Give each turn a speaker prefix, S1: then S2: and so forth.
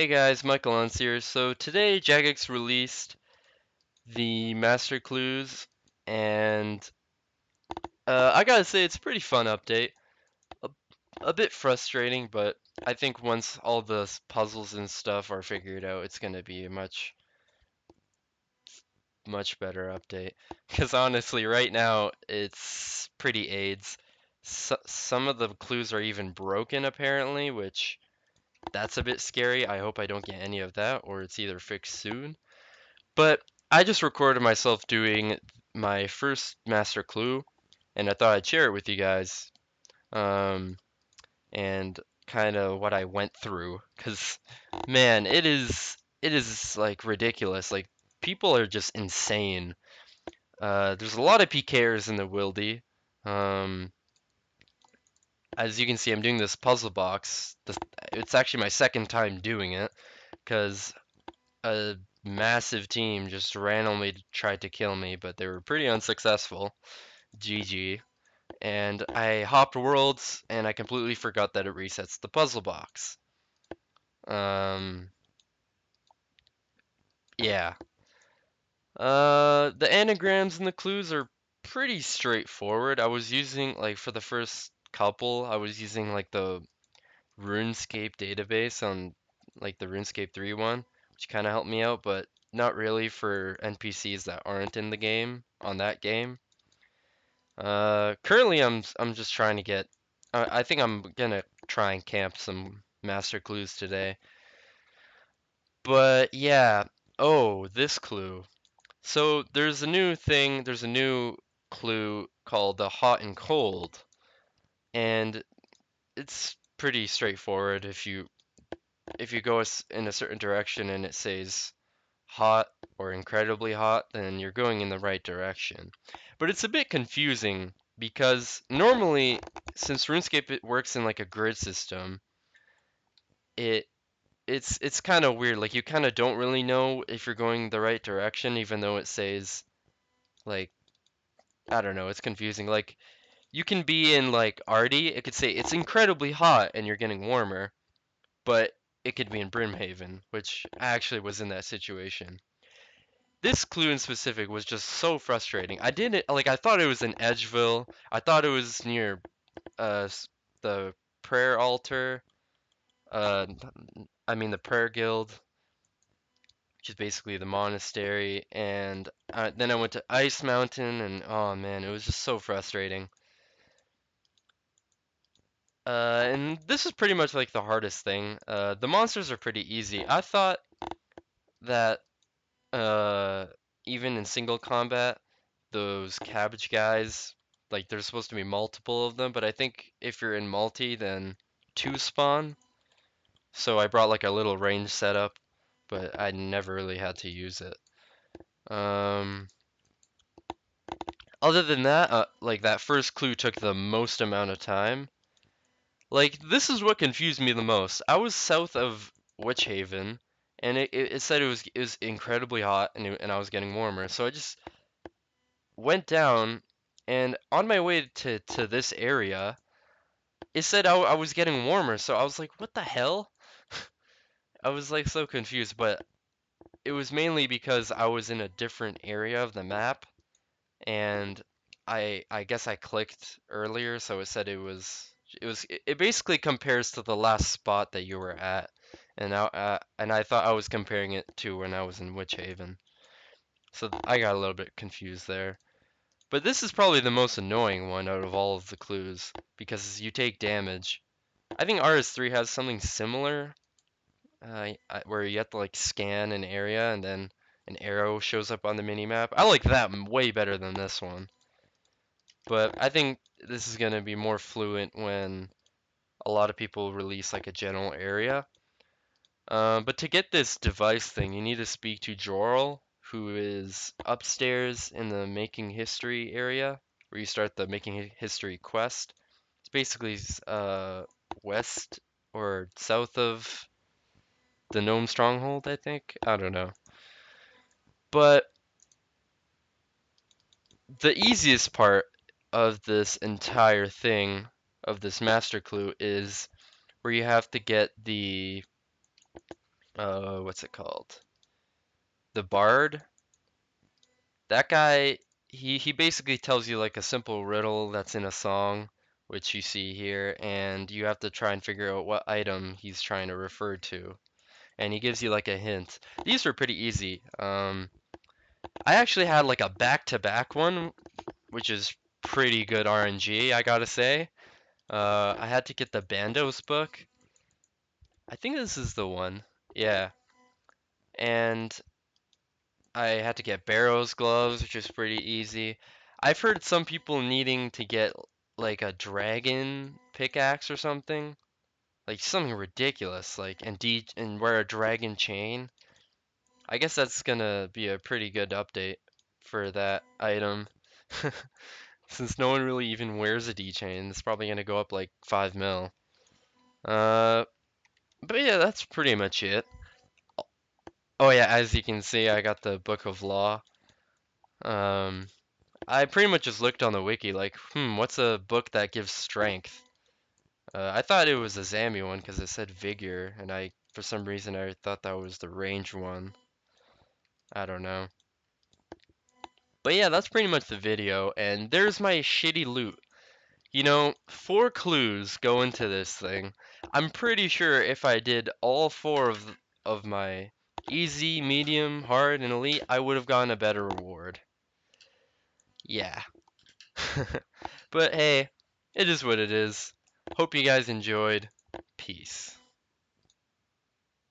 S1: Hey guys, Michael Ons here. So today Jagex released the Master Clues, and I gotta say it's a pretty fun update. A, a bit frustrating, but I think once all the puzzles and stuff are figured out, it's gonna be a much better update. Because honestly, right now it's pretty AIDS. Some of the clues are even broken apparently, which that's a bit scary. I hope I don't get any of that, or it's either fixed soon. But I just recorded myself doing my first master clue, and I thought I'd share it with you guys, um, and kind of what I went through. Cause man, it is like ridiculous. Like people are just insane. There's a lot of PKers in the Wildy. Um, as you can see, I'm doing this puzzle box. It's actually my second time doing it, cause a massive team just randomly tried to kill me, but they were pretty unsuccessful. GG. And I hopped worlds and I completely forgot that it resets the puzzle box. Um, yeah. The anagrams and the clues are pretty straightforward. I was using, like, for the first couple, I was using, like, the RuneScape database on, like, the RuneScape 3 one, which kind of helped me out, but not really for NPCs that aren't in the game on that game. Currently I'm just trying to get. I think I'm gonna try and camp some master clues today. But yeah. Oh, this clue. So there's a new thing. There's a new clue called the hot and cold, and it's pretty straightforward. If you go in a certain direction and it says hot or incredibly hot, then you're going in the right direction. But it's a bit confusing because normally, since RuneScape it works in like a grid system, it it's kind of weird. Like you kind of don't really know if you're going the right direction, even though it says like I don't know. It's confusing. Like you can be in like Arty, it could say it's incredibly hot and you're getting warmer, but it could be in Brimhaven, which I actually was in that situation. This clue in specific was just so frustrating. I didn't like. I thought it was in Edgeville. I thought it was near the prayer altar. Uh, I mean the prayer guild, which is basically the monastery. And then I went to Ice Mountain, and oh man, it was just so frustrating. And this is pretty much like the hardest thing. The monsters are pretty easy. I thought that uh, even in single combat, those cabbage guys, like there's supposed to be multiple of them, but I think if you're in multi, then two spawn. So I brought like a little range setup, but I never really had to use it. Um, Other than that, like that first clue took the most amount of time. Like this is what confused me the most. I was south of Witch Haven, and it said it was incredibly hot, and I was getting warmer. So I just went down, and on my way to this area, it said I was getting warmer. So I was like, what the hell? I was like so confused, but it was mainly because I was in a different area of the map, and I guess I clicked earlier, so it said it basically compares to the last spot that you were at, and I thought I was comparing it to when I was in Witch Haven. So I got a little bit confused there. But this is probably the most annoying one out of all of the clues because you take damage. I think RS3 has something similar, where you have to like scan an area and then an arrow shows up on the minimap. I like that way better than this one. But I think this is going to be more fluent when a lot of people release like a general area. But to get this device thing, you need to speak to Jorl, who is upstairs in the Making History area, where you start the Making History quest. It's basically west or south of the Gnome Stronghold, I think. I don't know. But the easiest part of this entire thing, of this master clue, is where you have to get what's it called? The Bard. That guy, he basically tells you like a simple riddle that's in a song, which you see here, and you have to try and figure out what item he's trying to refer to. And he gives you like a hint. These are pretty easy. I actually had like a back-to-back one, which is pretty good RNG, I gotta say. I had to get the Bandos book. I think this is the one. Yeah. And I had to get Barrow's gloves, which is pretty easy. I've heard some people needing to get like a dragon pickaxe or something. Like something ridiculous, like and wear a dragon chain. I guess that's gonna be a pretty good update for that item. Since no one really even wears a D chain, it's probably gonna go up like 5 mil. Uh, but yeah, that's pretty much it. Oh yeah, as you can see, I got the Book of Law. Um, I pretty much just looked on the wiki like, what's a book that gives strength? I thought it was a Zami one because it said Vigor, and for some reason, I thought that was the range one. I don't know. But yeah, that's pretty much the video, and there's my shitty loot. You know, 4 clues go into this thing. I'm pretty sure if I did all 4 of my easy, medium, hard, and elite, I would have gotten a better reward. Yeah. But hey, it is what it is. Hope you guys enjoyed. Peace.